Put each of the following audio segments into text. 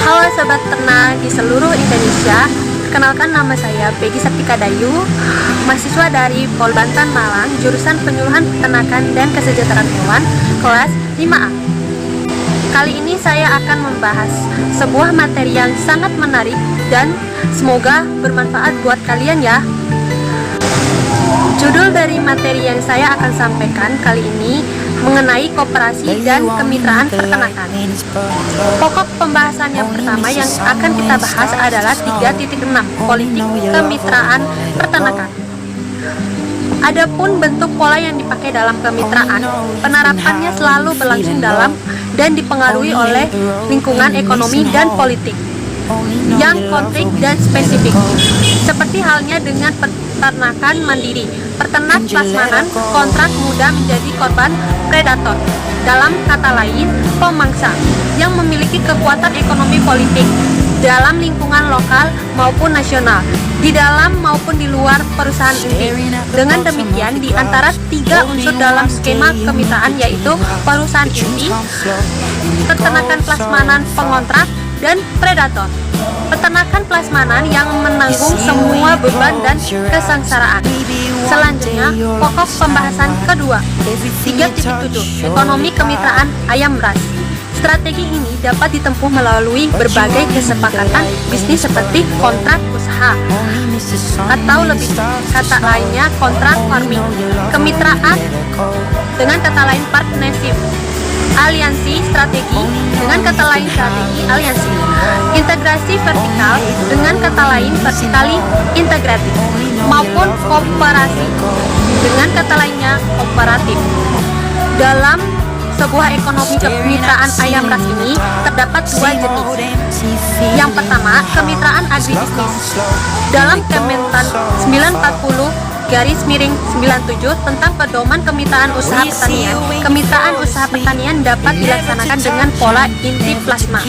Halo Sobat Ternak di seluruh Indonesia. Perkenalkan, nama saya Peggy Septika Dayu, mahasiswa dari Pol Bantan Malang, jurusan Penyuluhan Peternakan dan Kesejahteraan Hewan, kelas 5A. Kali ini saya akan membahas sebuah materi yang sangat menarik dan semoga bermanfaat buat kalian ya. Judul dari materi yang saya akan sampaikan kali ini mengenai koperasi dan kemitraan peternakan. Pokok pembahasan yang pertama yang akan kita bahas adalah 3.6 politik kemitraan peternakan. Adapun bentuk pola yang dipakai dalam kemitraan, penerapannya selalu berlangsung dalam dan dipengaruhi oleh lingkungan ekonomi dan politik yang konflik dan spesifik. Seperti halnya dengan peternakan mandiri, peternak prasmanan kontrak mudah menjadi korban predator. Dalam kata lain, pemangsa yang memiliki kekuatan ekonomi politik dalam lingkungan lokal maupun nasional, di dalam maupun di luar perusahaan inti. Dengan demikian, di antara 3 unsur dalam skema kemitraan, yaitu perusahaan inti, peternakan prasmanan pengontrak, dan predator. Peternakan prasmanan yang menanggung semua beban dan kesengsaraan. Selanjutnya, pokok pembahasan kedua, 3.7 ekonomi kemitraan ayam ras. Strategi ini dapat ditempuh melalui berbagai kesepakatan bisnis seperti kontrak usaha, atau lebih kata lainnya kontrak farming, kemitraan, dengan kata lain partnership, aliansi strategi, dengan kata lain strategi aliansi, integrasi vertikal, dengan kata lain vertikali integratif, maupun kooperasi, dengan kata lainnya kooperatif. Dalam sebuah ekonomi kemitraan ayam ras ini terdapat 2 jenis. Yang pertama, kemitraan agribisnis. Dalam Kementan 940/97 tentang pedoman kemitraan usaha pertanian, kemitraan usaha pertanian dapat dilaksanakan dengan pola inti plasma,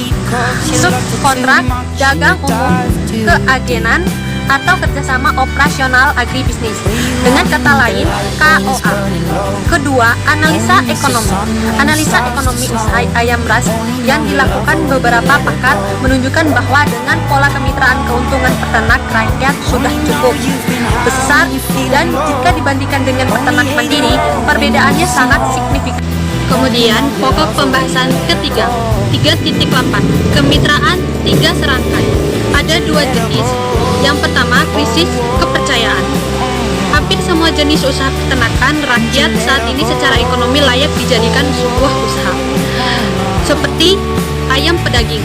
subkontrak, dagang umum, keagenan, atau kerjasama operasional agribisnis, dengan kata lain KOA. Kedua, analisa ekonomi. Analisa ekonomi usaha ayam ras yang dilakukan beberapa pakar menunjukkan bahwa dengan pola kemitraan keuntungan peternak rakyat sudah cukup besar, dan jika dibandingkan dengan peternak mandiri, perbedaannya sangat signifikan. Kemudian, pokok pembahasan ketiga, 3.8 kemitraan 3 serangkai. Ada 2 jenis. Yang pertama, krisis kepercayaan. Hampir semua jenis usaha peternakan rakyat saat ini secara ekonomi layak dijadikan sebuah usaha, seperti ayam pedaging.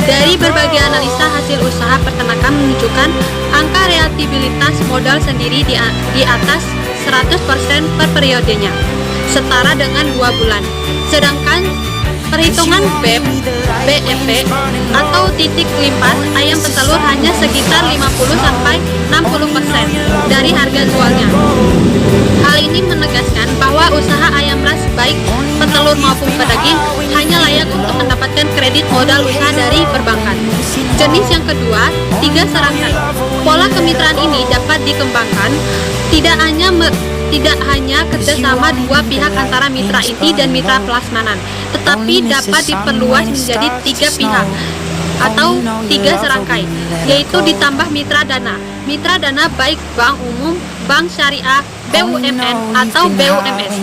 Dari berbagai analisa, hasil usaha peternakan menunjukkan angka rentabilitas modal sendiri di atas 100% per periodenya, setara dengan 2 bulan. Sedangkan perhitungan BEP atau titik limpah ayam petelur hanya sekitar 50-60% dari harga jualnya. Hal ini menegaskan bahwa usaha ayam ras baik petelur maupun pedaging hanya layak untuk mendapatkan kredit modal usaha dari perbankan. Jenis yang kedua, 3 serangkai. Pola kemitraan ini dapat dikembangkan tidak hanya kerjasama 2 pihak antara mitra inti dan mitra prasmanan, tetapi dapat diperluas menjadi 3 pihak atau 3 serangkai, yaitu ditambah mitra dana. Mitra dana baik bank umum, bank syariah, BUMN, atau BUMS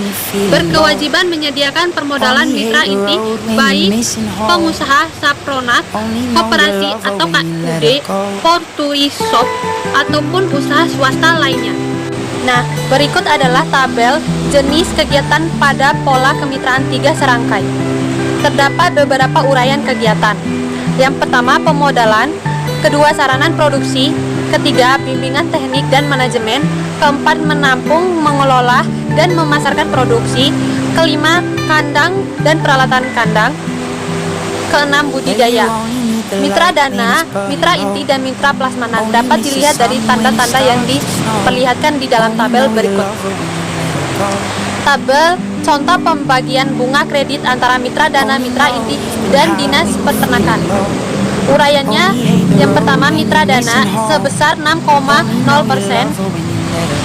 berkewajiban menyediakan permodalan mitra inti, baik pengusaha, sapronak, koperasi atau KUD, Portui Shop, ataupun usaha swasta lainnya. Nah, berikut adalah tabel jenis kegiatan pada pola kemitraan 3 serangkai. Terdapat beberapa uraian kegiatan. Yang pertama, pemodalan. Kedua, sarana produksi. Ketiga, bimbingan teknik dan manajemen. Keempat, menampung, mengelola, dan memasarkan produksi. Kelima, kandang dan peralatan kandang. Keenam, budidaya. Mitra dana, mitra inti, dan mitra prasmanan dapat dilihat dari tanda-tanda yang diperlihatkan di dalam tabel berikut. Tabel contoh pembagian bunga kredit antara mitra dana, mitra inti, dan dinas peternakan. Uraiannya, yang pertama, mitra dana sebesar 6,0%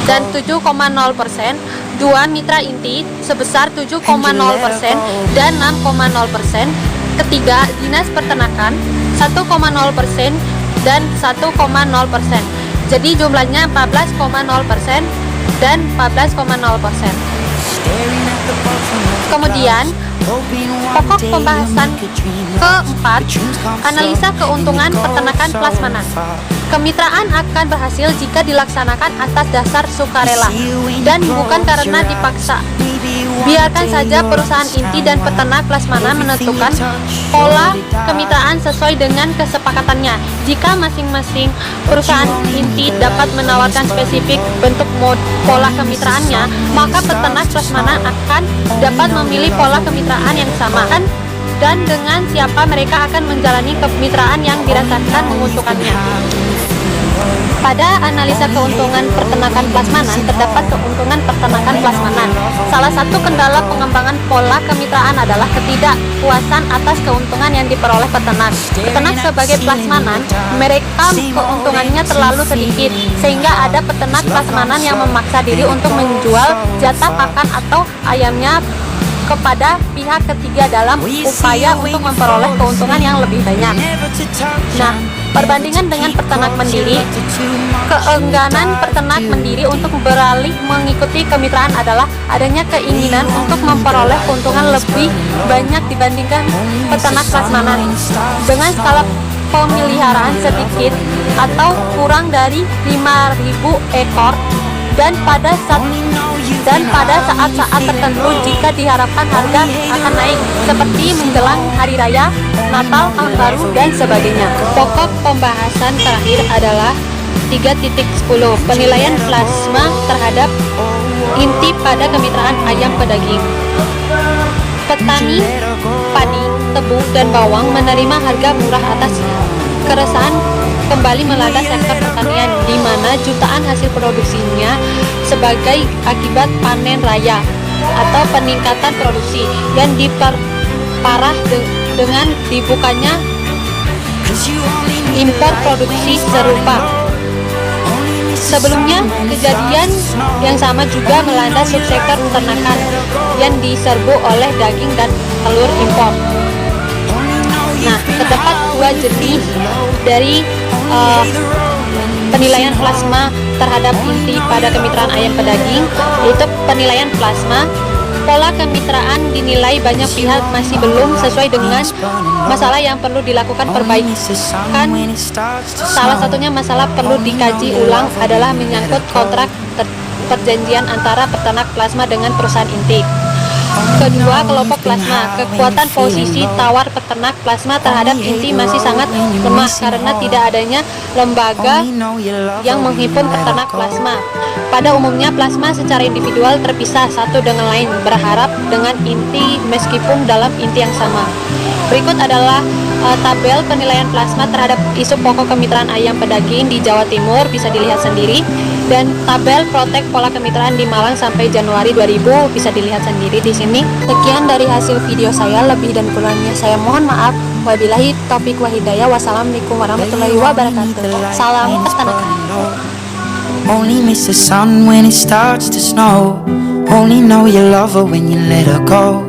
dan 7,0%. 2, mitra inti sebesar 7,0% dan 6,0%. Ketiga, dinas peternakan 1,0% dan 1,0%. Jadi jumlahnya 14,0% dan 14,0%. Kemudian pokok pembahasan keempat, analisa keuntungan peternakan plasmanan. Kemitraan akan berhasil jika dilaksanakan atas dasar sukarela dan bukan karena dipaksa. Biarkan saja perusahaan inti dan peternak plasmanan menentukan pola kemitraan sesuai dengan kesepakatannya. Jika masing-masing perusahaan inti dapat menawarkan spesifik bentuk pola kemitraannya, maka peternak plasmanan akan dapat memilih pola kemitraan yang sama dan dengan siapa mereka akan menjalani kemitraan yang dirasakan menguntungkannya. Pada analisa keuntungan peternakan plasmanan, terdapat keuntungan peternakan plasmanan. Salah satu kendala pengembangan pola kemitraan adalah ketidakpuasan atas keuntungan yang diperoleh peternak. Peternak sebagai plasmanan, mereka keuntungannya terlalu sedikit, sehingga ada peternak plasmanan yang memaksa diri untuk menjual jatah pakan atau ayamnya kepada pihak ketiga dalam upaya untuk memperoleh keuntungan yang lebih banyak. Nah, perbandingan dengan peternak mandiri, keengganan peternak mandiri untuk beralih mengikuti kemitraan adalah adanya keinginan untuk memperoleh keuntungan lebih banyak dibandingkan peternak plasmanan. Dengan skala pemeliharaan sedikit atau kurang dari 5.000 ekor dan pada saat-saat tertentu jika diharapkan harga akan naik seperti menjelang hari raya, Natal, Tahun Baru, dan sebagainya. Pokok pembahasan terakhir adalah 3.10 penilaian plasma terhadap inti pada kemitraan ayam pedaging. Petani padi, tebu, dan bawang menerima harga murah atas keresahan kembali melanda sektor pertanian, di mana jutaan hasil produksinya sebagai akibat panen raya atau peningkatan produksi yang diperparah dengan dibukanya impor produksi serupa. Sebelumnya, kejadian yang sama juga melanda subsektor peternakan yang diserbu oleh daging dan telur impor. Nah, terdapat dua jenis dari penilaian plasma terhadap inti pada kemitraan ayam pedaging, yaitu penilaian plasma. Pola kemitraan dinilai banyak pihak masih belum sesuai dengan masalah yang perlu dilakukan perbaikan. Salah satunya masalah perlu dikaji ulang adalah menyangkut kontrak perjanjian antara peternak plasma dengan perusahaan inti. Kedua, kelompok plasma. Kekuatan posisi tawar peternak plasma terhadap inti masih sangat lemah karena tidak adanya lembaga yang menghimpun peternak plasma. Pada umumnya, plasma secara individual terpisah satu dengan lain, berharap dengan inti meskipun dalam inti yang sama. Berikut adalah tabel penilaian plasma terhadap isu pokok kemitraan ayam pedaging di Jawa Timur, bisa dilihat sendiri, dan tabel protek pola kemitraan di Malang sampai Januari 2000 bisa dilihat sendiri di sini. Sekian dari hasil video saya, lebih dan kurangnya saya mohon maaf. Wabillahi taufiq wa hidayah. Wassalamualaikum warahmatullahi wabarakatuh. Salam peternakan. Only miss the sun when it starts to snow. Only know you love her when you let her go.